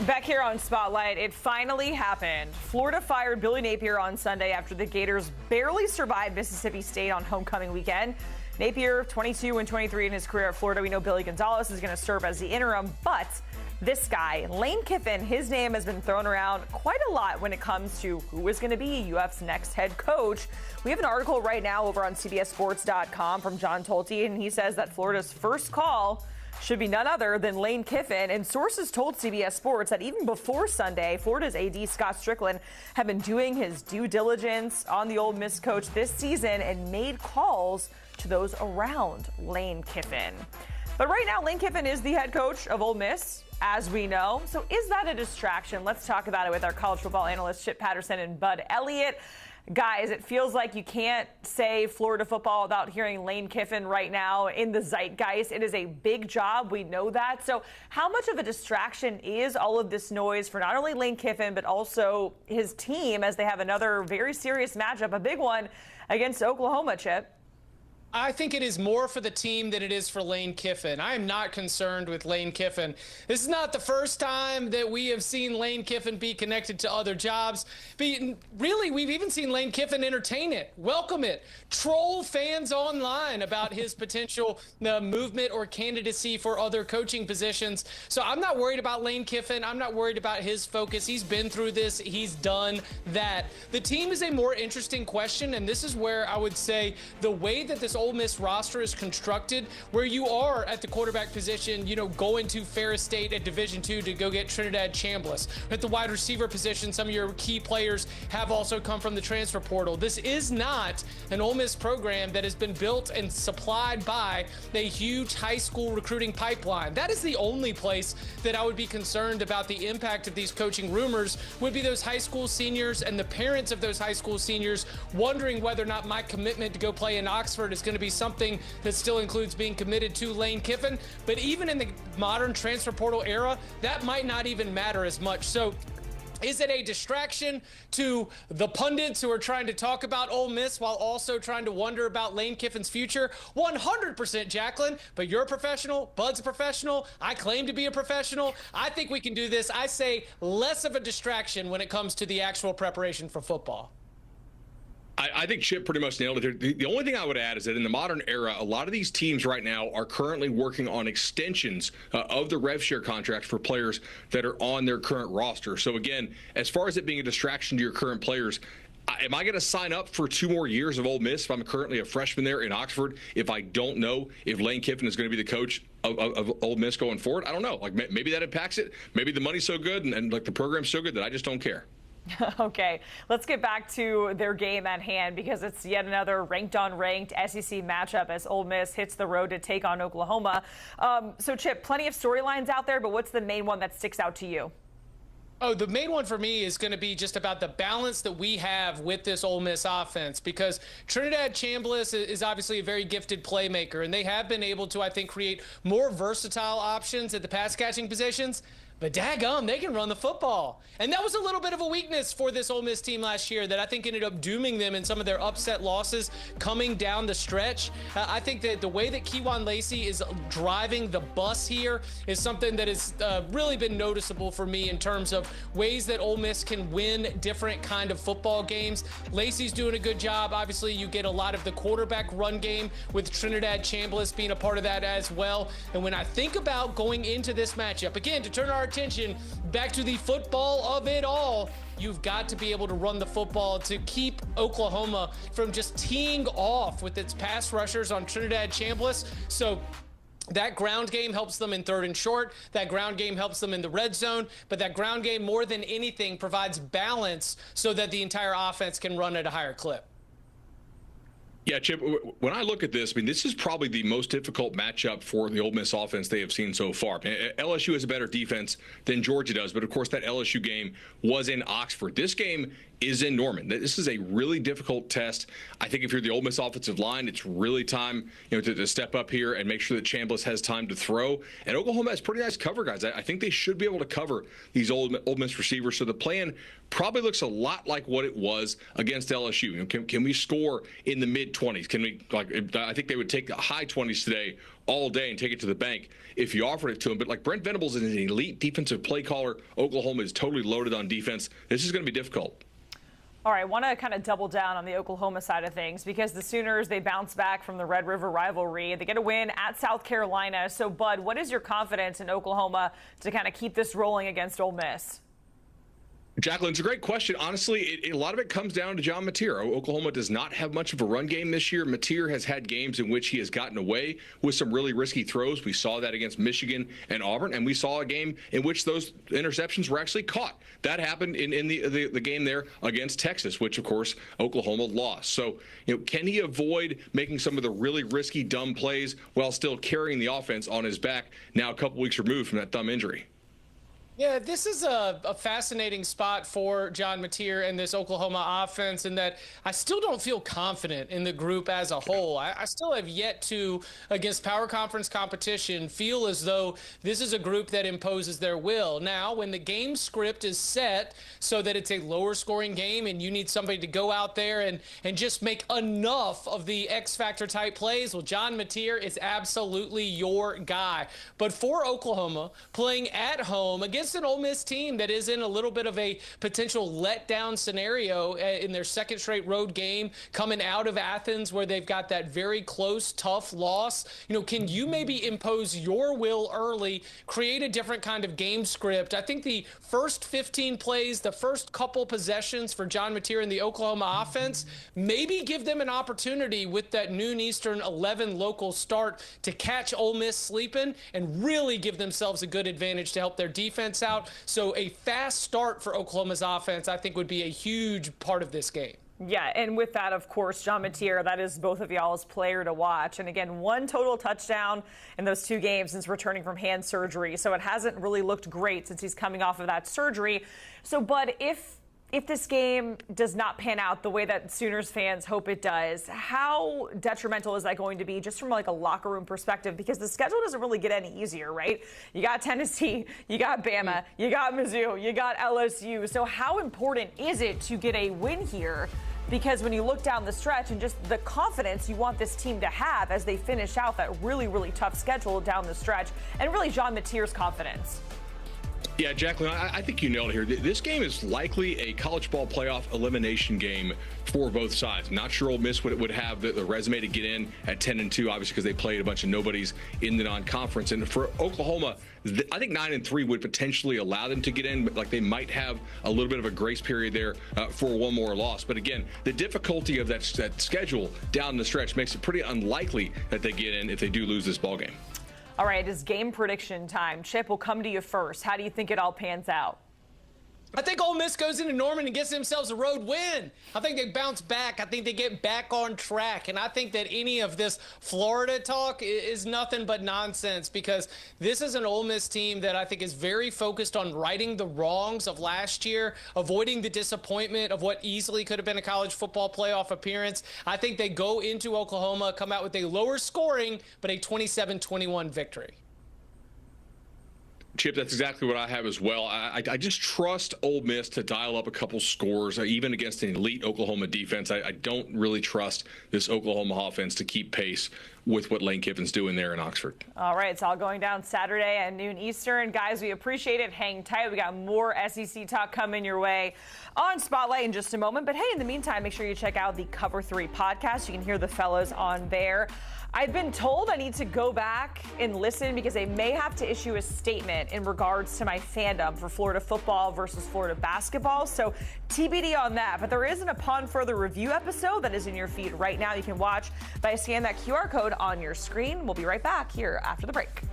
Back here on Spotlight, it finally happened. Florida fired Billy Napier on Sunday after the Gators barely survived Mississippi State on homecoming weekend. Napier, 22 and 23 in his career at Florida. We know Billy Gonzalez is going to serve as the interim, but this guy, Lane Kiffin, his name has been thrown around quite a lot when it comes to who is going to be UF's next head coach. We have an article right now over on CBSSports.com from John Tolte, and he says that Florida's first call should be none other than Lane Kiffin. And sources told CBS Sports that even before Sunday, Florida's AD Scott Strickland had been doing his due diligence on the Ole Miss coach this season and made calls to those around Lane Kiffin. But right now, Lane Kiffin is the head coach of Ole Miss, as we know. So is that a distraction? Let's talk about it with our college football analysts, Chip Patterson and Bud Elliott. Guys, it feels like you can't say Florida football without hearing Lane Kiffin right now in the zeitgeist. It is a big job. We know that. So how much of a distraction is all of this noise for not only Lane Kiffin, but also his team as they have another very serious matchup, a big one against Oklahoma, Chip? I think it is more for the team than it is for Lane Kiffin. I am not concerned with Lane Kiffin. This is not the first time that we have seen Lane Kiffin be connected to other jobs. But really, we've even seen Lane Kiffin entertain it, welcome it, troll fans online about his potential movement or candidacy for other coaching positions. So I'm not worried about Lane Kiffin. I'm not worried about his focus. He's been through this. He's done that. The team is a more interesting question, and this is where I would say the way that this Ole Miss roster is constructed, where you are at the quarterback position, going to Ferris State at Division II to go get Trinidad Chambliss. At the wide receiver position, some of your key players have also come from the transfer portal. This is not an Ole Miss program that has been built and supplied by a huge high school recruiting pipeline. That is the only place that I would be concerned about the impact of these coaching rumors, would be those high school seniors and the parents of those high school seniors wondering whether or not my commitment to go play in Oxford is going to be something that still includes being committed to Lane Kiffin. But even in the modern transfer portal era, that might not even matter as much. So is it a distraction to the pundits who are trying to talk about Ole Miss while also trying to wonder about Lane Kiffin's future? 100%, Jacqueline. But you're a professional. Bud's a professional. I claim to be a professional. I think we can do this. I say less of a distraction when it comes to the actual preparation for football. I think Chip pretty much nailed it. The only thing I would add is that in the modern era, a lot of these teams right now are currently working on extensions of the rev share contracts for players that are on their current roster. So again, as far as it being a distraction to your current players, am I going to sign up for 2 more years of Ole Miss if I'm currently a freshman there in Oxford if I don't know if Lane Kiffin is going to be the coach of Ole Miss going forward? I don't know. Like maybe that impacts it. Maybe the money's so good and like the program's so good that I just don't care. Okay, let's get back to their game at hand because it's yet another ranked on ranked SEC matchup as Ole Miss hits the road to take on Oklahoma. So, Chip, plenty of storylines out there, but what's the main one that sticks out to you? Oh, the main one for me is going to be just about the balance that we have with this Ole Miss offense, because Trinidad Chambliss is obviously a very gifted playmaker, and they have been able to, I think, create more versatile options at the pass catching positions. But daggum, they can run the football. And that was a little bit of a weakness for this Ole Miss team last year that I think ended up dooming them in some of their upset losses coming down the stretch. I think that the way that Kewan Lacey is driving the bus here is something that has really been noticeable for me in terms of ways that Ole Miss can win different kind of football games. Lacey's doing a good job. Obviously, you get a lot of the quarterback run game with Trinidad Chambliss being a part of that as well. And when I think about going into this matchup, again, to turn our attention back to the football of it all, you've got to be able to run the football to keep Oklahoma from just teeing off with its pass rushers on Trinidad Chambliss. So that ground game helps them in 3rd and short. That ground game helps them in the red zone. But that ground game, more than anything, provides balance so that the entire offense can run at a higher clip. Yeah, Chip, when I look at this, I mean, this is probably the most difficult matchup for the Ole Miss offense they have seen so far. LSU has a better defense than Georgia does, but of course that LSU game was in Oxford. This game is in Norman. This is a really difficult test. I think if you're the Ole Miss offensive line, it's really time, to step up here and make sure that Chambliss has time to throw. And Oklahoma has pretty nice cover guys. I think they should be able to cover these Ole Miss receivers. So the plan probably looks a lot like what it was against LSU. Can we score in the mid-20s? Can we, I think they would take the high 20s today all day and take it to the bank if you offered it to them. But Brent Venables is an elite defensive play caller. Oklahoma is totally loaded on defense. This is going to be difficult. All right, I want to kind of double down on the Oklahoma side of things because the Sooners, they bounce back from the Red River rivalry. They get a win at South Carolina. So, Bud, what is your confidence in Oklahoma to kind of keep this rolling against Ole Miss? Jacqueline, it's a great question. Honestly, a lot of it comes down to John Mateer. Oklahoma does not have much of a run game this year. Mateer has had games in which he has gotten away with some really risky throws. We saw that against Michigan and Auburn, and we saw a game in which those interceptions were actually caught. That happened in the game there against Texas, which, of course, Oklahoma lost. So, can he avoid making some of the really risky, dumb plays while still carrying the offense on his back now a couple weeks removed from that thumb injury? Yeah, this is a fascinating spot for John Mateer and this Oklahoma offense in that I still don't feel confident in the group as a whole. I still have yet to, against power conference competition, feel as though this is a group that imposes their will. Now, when the game script is set so that it's a lower scoring game and you need somebody to go out there and just make enough of the X-Factor type plays, well, John Mateer is absolutely your guy. But for Oklahoma, playing at home against an Ole Miss team that is in a little bit of a potential letdown scenario in their second straight road game coming out of Athens where they've got that very close, tough loss. Can you maybe impose your will early, create a different kind of game script? I think the first 15 plays, the first couple possessions for John Mateer and the Oklahoma offense, maybe give them an opportunity with that noon Eastern 11 local start to catch Ole Miss sleeping and really give themselves a good advantage to help their defense out. So a fast start for Oklahoma's offense, I think, would be a huge part of this game. Yeah, and with that, of course, John Mateer, that is both of y'all's player to watch. And again, one total touchdown in those two games since returning from hand surgery. So it hasn't really looked great since he's coming off of that surgery. So, Bud, if this game does not pan out the way that Sooners fans hope it does, how detrimental is that going to be just from a locker room perspective? Because the schedule doesn't really get any easier, right? You got Tennessee, you got Bama, you got Mizzou, you got LSU. So how important is it to get a win here? Because when you look down the stretch and just the confidence you want this team to have as they finish out that really, really tough schedule down the stretch, and really John Mateer's confidence. Yeah, Jacqueline, I think you nailed it here. This game is likely a college ball playoff elimination game for both sides. I'm not sure Ole Miss would have the resume to get in at 10-2, obviously, because they played a bunch of nobodies in the non-conference. And for Oklahoma, I think 9-3 would potentially allow them to get in, but they might have a little bit of a grace period there for one more loss. But again, the difficulty of that schedule down the stretch makes it pretty unlikely that they get in if they do lose this ball game. All right, it's game prediction time. Chip, will come to you first. How do you think it all pans out? I think Ole Miss goes into Norman and gets themselves a road win. I think they bounce back. I think they get back on track. And I think that any of this Florida talk is nothing but nonsense because this is an Ole Miss team that I think is very focused on righting the wrongs of last year, avoiding the disappointment of what easily could have been a college football playoff appearance. I think they go into Oklahoma, come out with a lower scoring, but a 27-21 victory. Chip, that's exactly what I have as well. I just trust Ole Miss to dial up a couple scores, even against an elite Oklahoma defense. I don't really trust this Oklahoma offense to keep pace with what Lane Kiffin's doing there in Oxford. All right, it's all going down Saturday at noon Eastern. Guys, we appreciate it. Hang tight. We got more SEC talk coming your way on Spotlight in just a moment. But hey, in the meantime, make sure you check out the Cover 3 podcast. You can hear the fellows on there. I've been told I need to go back and listen because they may have to issue a statement in regards to my fandom for Florida football versus Florida basketball. So TBD on that. But there is an Upon Further Review episode that is in your feed right now. You can watch by scanning that QR code on your screen. We'll be right back here after the break.